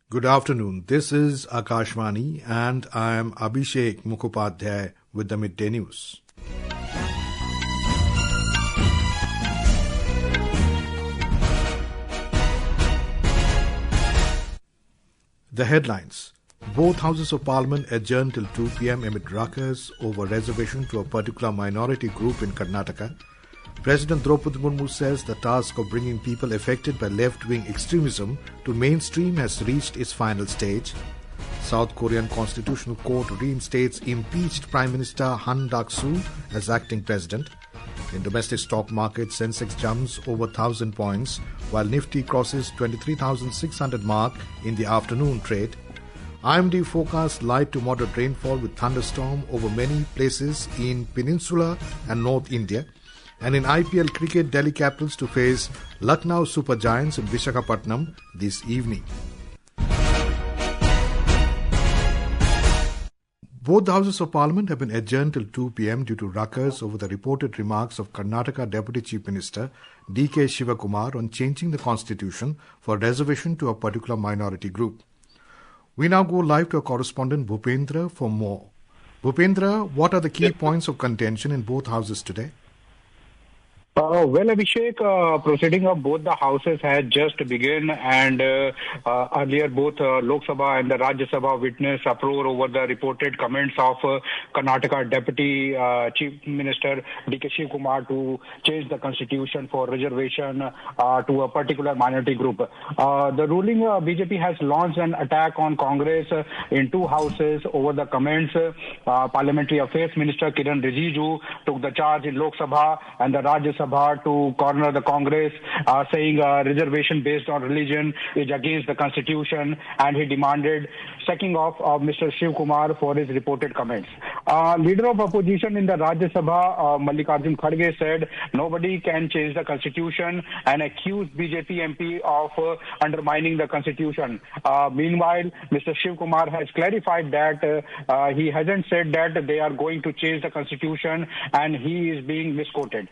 Good afternoon. This is Akashvani and I am Abhishek Mukhopadhyay with the Midday News. The headlines. Both houses of parliament adjourned till 2 p.m. amid ruckus over reservation to a particular minority group in Karnataka. President Droupadi Murmu says the task of bringing people affected by left-wing extremism to mainstream has reached its final stage. South Korean Constitutional Court reinstates impeached Prime Minister Han Duck-soo as acting president. In domestic stock market, Sensex jumps over 1,000 points, while Nifty crosses 23,600 mark in the afternoon trade. IMD forecasts light to moderate rainfall with thunderstorm over many places in Peninsular and North India. And in IPL Cricket, Delhi Capitals to face Lucknow Super Giants in Visakhapatnam this evening. Both the Houses of Parliament have been adjourned till 2 p.m. due to ruckus over the reported remarks of Karnataka Deputy Chief Minister D.K. Shivakumar on changing the constitution for reservation to a particular minority group. We now go live to our correspondent Bhupendra for more. Bhupendra, what are the key points of contention in both houses today? Abhishek, proceeding of both the houses had just begun, and earlier both Lok Sabha and the Rajya Sabha witnessed uproar over the reported comments of Karnataka Deputy Chief Minister D.K. Shivakumar to change the constitution for reservation to a particular minority group. The ruling BJP has launched an attack on Congress in two houses over the comments. Parliamentary Affairs Minister Kiran Rijiju took the charge in Lok Sabha and the Rajya Sabha to corner the Congress, saying reservation based on religion is against the constitution, and he demanded sacking off of Mr. Shivakumar for his reported comments. Leader of opposition in the Rajya Sabha, Mallikarjun Kharge, said nobody can change the constitution and accused BJP MP of undermining the constitution. Meanwhile, Mr. Shivakumar has clarified that he hasn't said that they are going to change the constitution, and he is being misquoted.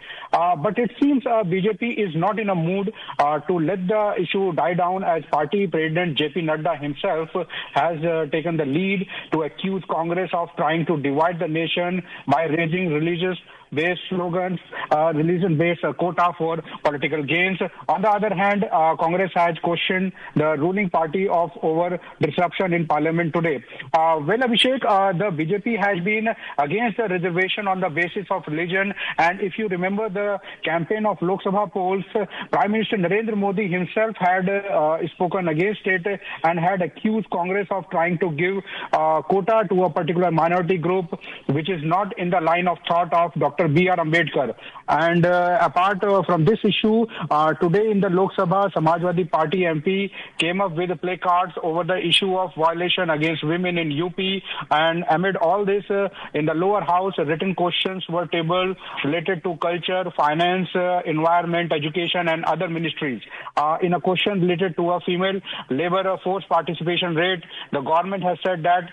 But it seems BJP is not in a mood to let the issue die down, as party president JP Nadda himself has taken the lead to accuse Congress of trying to divide the nation by raising religious-based slogans, religion-based quota for political gains. On the other hand, Congress has questioned the ruling party of over disruption in parliament today. Abhishek, the BJP has been against the reservation on the basis of religion, and if you remember the campaign of Lok Sabha polls, Prime Minister Narendra Modi himself had spoken against it and had accused Congress of trying to give quota to a particular minority group, which is not in the line of thought of Dr. B.R. Ambedkar. And apart from this issue, today in the Lok Sabha, Samajwadi Party MP came up with placards over the issue of violation against women in UP. And amid all this, in the lower house, written questions were tabled related to culture, finance, environment, education, and other ministries. In a question related to a female labor force participation rate, the government has said that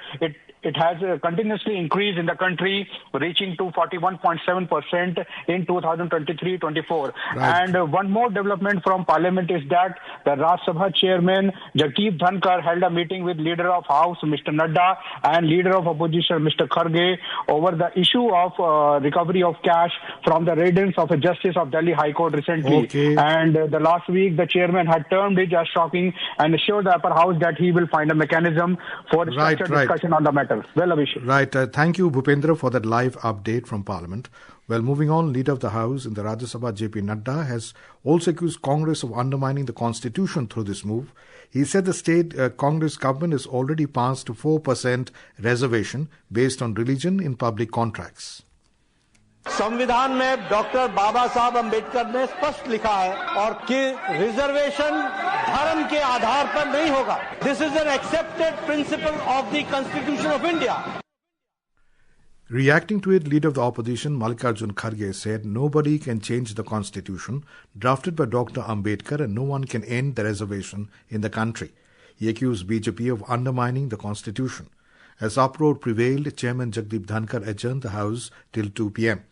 it has continuously increased in the country, reaching to 41.7% in 2023-24. Right. And one more development from Parliament is that the Rajya Sabha chairman Jagdeep Dhankar held a meeting with Leader of House Mr. Nadda and Leader of Opposition Mr. Kharge over the issue of recovery of cash from the raidings of a Justice of Delhi High Court recently. Okay. And the last week, the chairman had termed it as shocking and assured the upper house that he will find a mechanism for structured discussion on the matter. Well, Abhishek. Right. Thank you, Bhupendra, for that live update from Parliament. Well, moving on, Leader of the House in the Rajya Sabha, JP Nadda, has also accused Congress of undermining the Constitution through this move. He said the state Congress government has already passed 4% reservation based on religion in public contracts. संविधान में doctor बाबा साहब अम्बेडकर ने स्पष्ट लिखा है और कि reservation धर्म के आधार पर नहीं होगा. This is an accepted principle of the constitution of India. Reacting to it, Leader of the Opposition Mallikarjun Kharge said nobody can change the constitution drafted by Dr. Ambedkar and no one can end the reservation in the country. He accused BJP of undermining the constitution. As uproar prevailed, Chairman Jagdeep Dhankar adjourned the House till 2 p.m.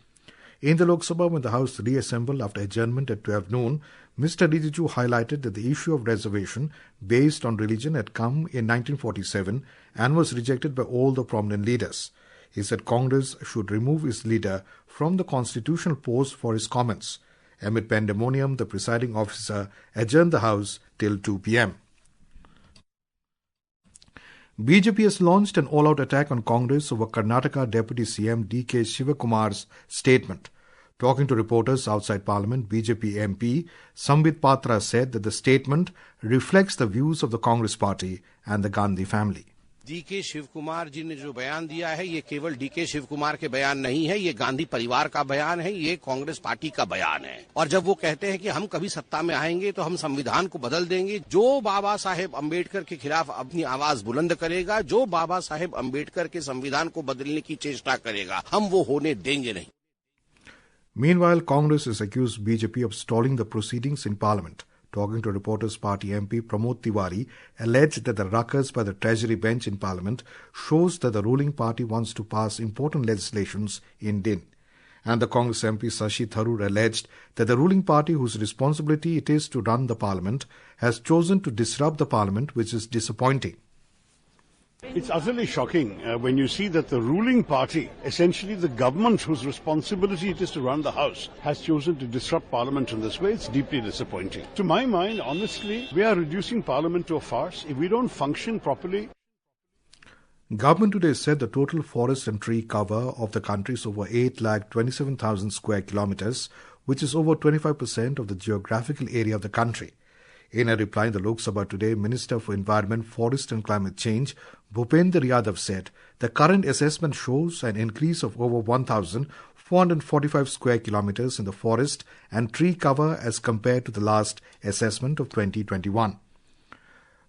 In the Lok Sabha, when the House reassembled after adjournment at 12 noon, Mr. Rijiju highlighted that the issue of reservation based on religion had come in 1947 and was rejected by all the prominent leaders. He said Congress should remove its leader from the constitutional post for his comments. Amid pandemonium, the presiding officer adjourned the House till 2 p.m. BJP has launched an all-out attack on Congress over Karnataka Deputy CM D.K. Shivakumar's statement. Talking to reporters outside Parliament, BJP MP Sambit Patra said that the statement reflects the views of the Congress party and the Gandhi family. DK Shivakumar ji ने जो बयान दिया है ये केवल DK Shiv Kumar के बयान नहीं है, ये गांधी परिवार का बयान है, ये कांग्रेस पार्टी का बयान है। और जब वो कहते हैं कि हम कभी सत्ता में आएंगे तो हम संविधान को बदल देंगे, जो बाबा साहेब अम्बेडकर के खिलाफ अपनी आवाज बुलंद करेगा, जो बाबा साहेब अम्बेडकर के संविधान को बदलने की चेष्टा करेगा, हम वो होने देंगे नहीं। Meanwhile, Congress has accused BJP of stalling the proceedings in Parliament. Talking to reporters, party MP Pramod Tiwari alleged that the ruckus by the Treasury bench in Parliament shows that the ruling party wants to pass important legislations in din. And the Congress MP Shashi Tharoor alleged that the ruling party, whose responsibility it is to run the Parliament, has chosen to disrupt the Parliament, which is disappointing. It's utterly shocking when you see that the ruling party, essentially the government whose responsibility it is to run the House, has chosen to disrupt Parliament in this way. It's deeply disappointing. To my mind, honestly, we are reducing Parliament to a farce. If we don't function properly... Government today said the total forest and tree cover of the country is over 8,27,000 square kilometers, which is over 25% of the geographical area of the country. In a reply in the Lok Sabha today, Minister for Environment, Forest and Climate Change, Bhupendra Yadav said the current assessment shows an increase of over 1,445 square kilometers in the forest and tree cover as compared to the last assessment of 2021.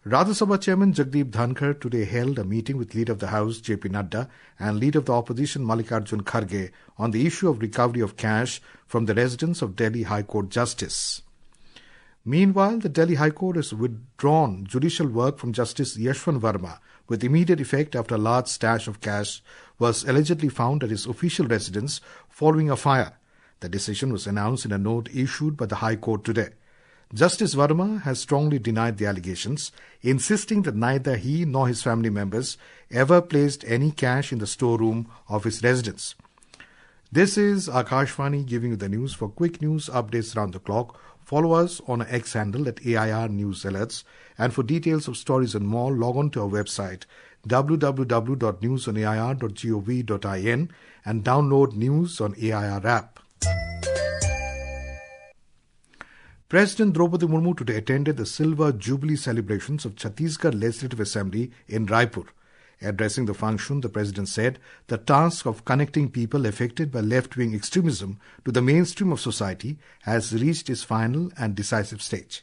Rajya Sabha Chairman Jagdeep Dhankar today held a meeting with Leader of the House JP Nadda and Leader of the Opposition Mallikarjun Kharge on the issue of recovery of cash from the residence of Delhi High Court Justice. Meanwhile, the Delhi High Court has withdrawn judicial work from Justice Yashwant Verma with immediate effect after a large stash of cash was allegedly found at his official residence following a fire. The decision was announced in a note issued by the High Court today. Justice Verma has strongly denied the allegations, insisting that neither he nor his family members ever placed any cash in the storeroom of his residence. This is Akashvani giving you the news. For quick news updates around the clock, follow us on our X handle at AIR News Alerts. And for details of stories and more, log on to our website www.newsonair.gov.in and download News on AIR app. President Droupadi Murmu today attended the Silver Jubilee celebrations of Chhattisgarh Legislative Assembly in Raipur. Addressing the function, the President said the task of connecting people affected by left-wing extremism to the mainstream of society has reached its final and decisive stage.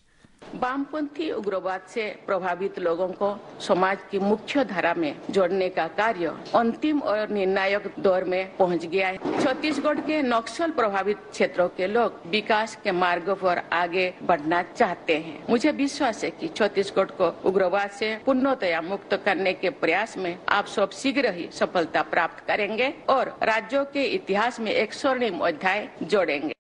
वामपंथी उग्रवाद से प्रभावित लोगों को समाज की मुख्य धारा में जोड़ने का कार्य अंतिम और निर्णायक दौर में पहुंच गया है। छत्तीसगढ़ के नक्सल प्रभावित क्षेत्रों के लोग विकास के मार्ग पर आगे बढ़ना चाहते हैं। मुझे विश्वास है कि छत्तीसगढ़ को उग्रवाद से पूर्णतया मुक्त करने के प्रयास में आप सब शीघ्र ही सफलता प्राप्त करेंगे और राज्यों के इतिहास में एक स्वर्णिम अध्याय जोड़ेंगे।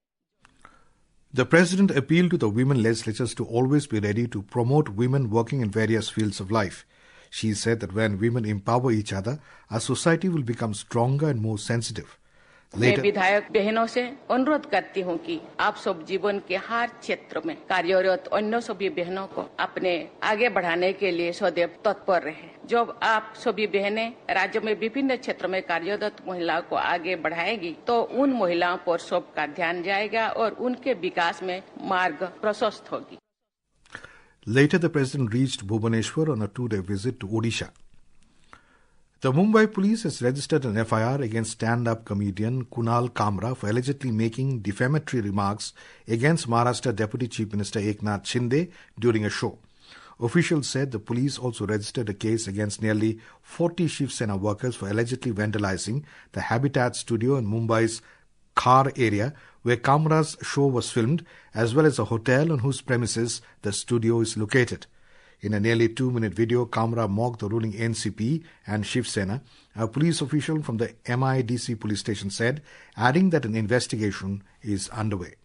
The President appealed to the women legislators to always be ready to promote women working in various fields of life. She said that when women empower each other, our society will become stronger and more sensitive. मैं विधायक बहनों से अनुरोध करती हूं कि आप सब जीवन के हर क्षेत्र में कार्यरत अन्य सभी बहनों को अपने आगे बढ़ाने के लिए सदैव तत्पर रहें। जब आप सभी बहनें राज्य में विभिन्न क्षेत्रों में कार्यरत महिलाओं को आगे बढ़ाएगी तो उन महिलाओं पर सबका ध्यान जाएगा और उनके विकास में मार्ग प्रशस्त होगी। Later, the President reached Bhubaneswar on a two-day visit to Odisha. The Mumbai police has registered an FIR against stand-up comedian Kunal Kamra for allegedly making defamatory remarks against Maharashtra Deputy Chief Minister Eknath Shinde during a show. Officials said the police also registered a case against nearly 40 Shiv Sena workers for allegedly vandalizing the Habitat studio in Mumbai's Khar area where Kamra's show was filmed, as well as a hotel on whose premises the studio is located. In a nearly 2-minute video, Kamra mocked the ruling NCP and Shiv Sena. A police official from the MIDC police station said, adding that an investigation is underway.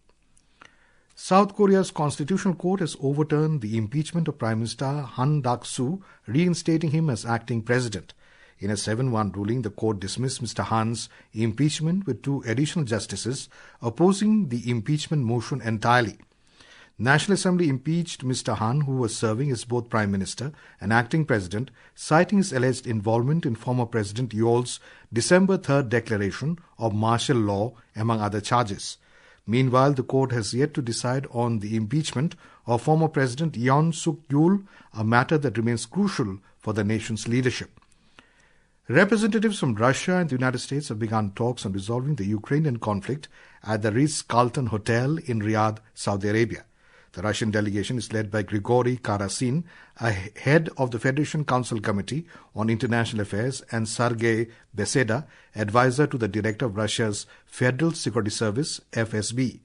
South Korea's Constitutional Court has overturned the impeachment of Prime Minister Han Duck-soo, reinstating him as acting president. In a 7-1 ruling, the court dismissed Mr. Han's impeachment with 2 additional justices opposing the impeachment motion entirely. National Assembly impeached Mr. Han, who was serving as both Prime Minister and acting President, citing his alleged involvement in former President Yeol's December 3rd declaration of martial law, among other charges. Meanwhile, the court has yet to decide on the impeachment of former President Yoon Suk-yeol, a matter that remains crucial for the nation's leadership. Representatives from Russia and the United States have begun talks on resolving the Ukrainian conflict at the Ritz-Carlton Hotel in Riyadh, Saudi Arabia. The Russian delegation is led by Grigory Karasin, head of the Federation Council Committee on International Affairs, and Sergei Beseda, advisor to the director of Russia's Federal Security Service, FSB.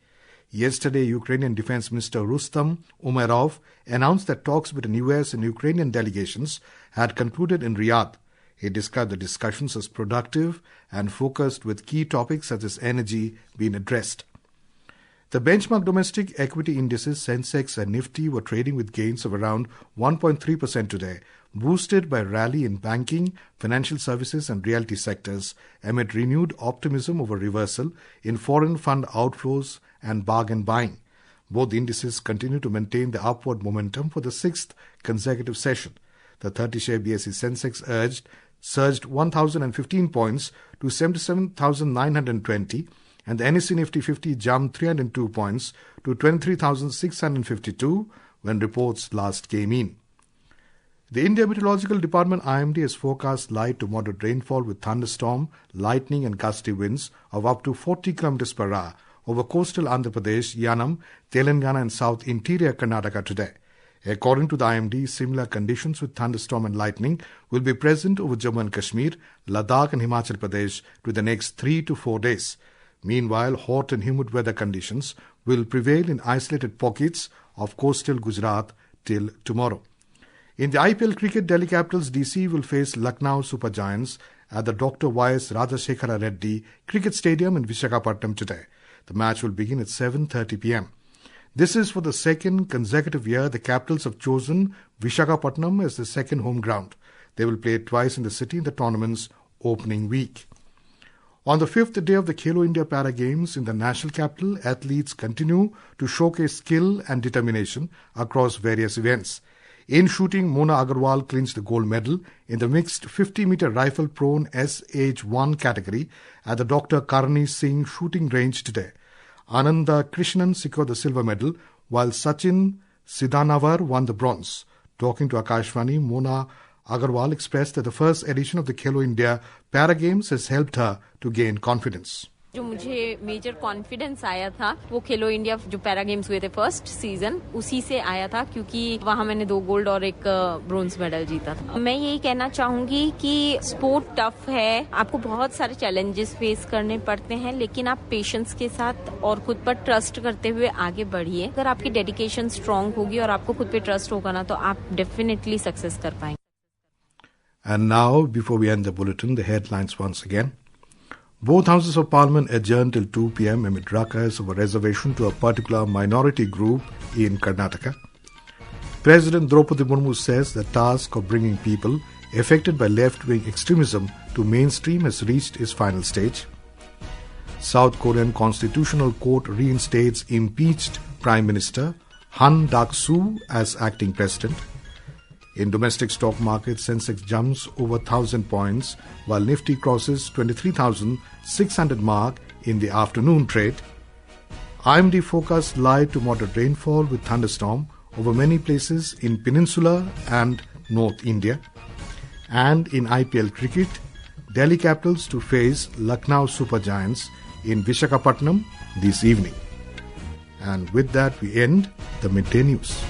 Yesterday, Ukrainian Defense Minister Rustam Umerov announced that talks between US and Ukrainian delegations had concluded in Riyadh. He described the discussions as productive and focused, with key topics such as energy being addressed. The benchmark domestic equity indices Sensex and Nifty were trading with gains of around 1.3% today, boosted by rally in banking, financial services and realty sectors amid renewed optimism over reversal in foreign fund outflows and bargain buying. Both indices continue to maintain the upward momentum for the 6th consecutive session. The 30-share BSE Sensex surged 1,015 points to 77,920, and the NSE Nifty 50 jumped 302 points to 23,652 when reports last came in. The India Meteorological Department IMD has forecast light to moderate rainfall with thunderstorm, lightning and gusty winds of up to 40 km per hour over coastal Andhra Pradesh, Yanam, Telangana and south interior Karnataka today. According to the IMD, similar conditions with thunderstorm and lightning will be present over Jammu and Kashmir, Ladakh and Himachal Pradesh to the next 3 to 4 days. Meanwhile, hot and humid weather conditions will prevail in isolated pockets of coastal Gujarat till tomorrow. In the IPL Cricket, Delhi Capitals DC will face Lucknow Super Giants at the Dr. Y.S. Rajasekhara Reddy Cricket Stadium in Visakhapatnam today. The match will begin at 7:30 p.m. This is for the second consecutive year the Capitals have chosen Visakhapatnam as their second home ground. They will play twice in the city in the tournament's opening week. On the 5th day of the Khelo India Para Games in the national capital, athletes continue to showcase skill and determination across various events. In shooting, Mona Agarwal clinched the gold medal in the mixed 50-meter rifle prone SH1 category at the Dr. Karni Singh shooting range today. Ananda Krishnan secured the silver medal, while Sachin Sidanavar won the bronze. Talking to Akashvani, Mona Agarwal expressed that the first edition of the Khelo India Para Games has helped her to gain confidence. जो मुझे major confidence आया था वो खेलो India जो para games हुए थे first season उसी से आया था, क्योंकि वहाँ मैंने 2 गोल्ड और 1 ब्रोंज मेडल जीता था। मैं यही कहना चाहूंगी कि स्पोर्ट टफ है, आपको बहुत सारे चैलेंजेस फेस करने पड़ते हैं, लेकिन आप पेशेंस के साथ और खुद पर ट्रस्ट करते हुए आगे बढ़िए। अगर आपकी डेडिकेशन स्ट्रांग होगी और आपको खुद पे ट्रस्ट होगा ना, तो आप डेफिनेटली सक्सेस कर पाएंगे। And now, before we end the bulletin, the headlines once again. Both houses of parliament adjourned till 2 p.m. amid ruckus over reservation to a particular minority group in Karnataka. President Droupadi Murmu says the task of bringing people affected by left-wing extremism to mainstream has reached its final stage. South Korean Constitutional Court reinstates impeached Prime Minister Han Duck-soo as acting president. In domestic stock market, Sensex jumps over 1,000 points, while Nifty crosses 23,600 mark in the afternoon trade. IMD forecast light to moderate rainfall with thunderstorm over many places in Peninsular and North India. And in IPL Cricket, Delhi Capitals to face Lucknow Super Giants in Visakhapatnam this evening. And with that, we end the midday news.